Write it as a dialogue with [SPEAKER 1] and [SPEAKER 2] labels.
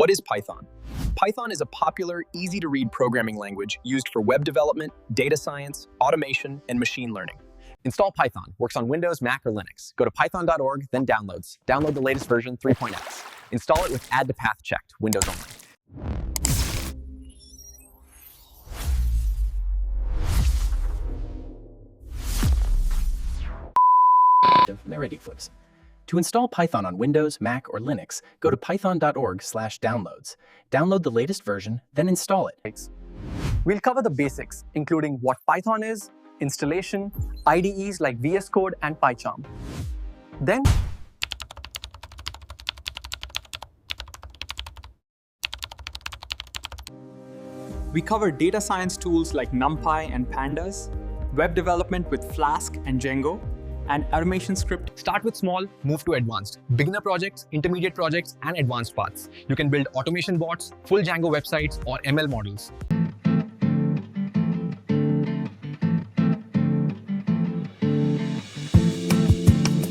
[SPEAKER 1] What is Python? Python is a popular, easy-to-read programming language used for web development, data science, automation, and machine learning.
[SPEAKER 2] Install Python. Works on Windows, Mac, or Linux. Go to python.org, then Downloads. Download the latest version, 3.x. Install it with Add to Path checked, Windows only.
[SPEAKER 3] They're ready flips. To install Python on Windows, Mac, or Linux, go to python.org/downloads. Download the latest version, then install it.
[SPEAKER 4] We'll cover the basics, including what Python is, installation, IDEs like VS Code and PyCharm. Then,
[SPEAKER 5] we cover data science tools like NumPy and Pandas, web development with Flask and Django, and automation script.
[SPEAKER 2] Start with small, move to advanced. Beginner projects, intermediate projects, and advanced paths. You can build automation bots, full Django websites, or ML models.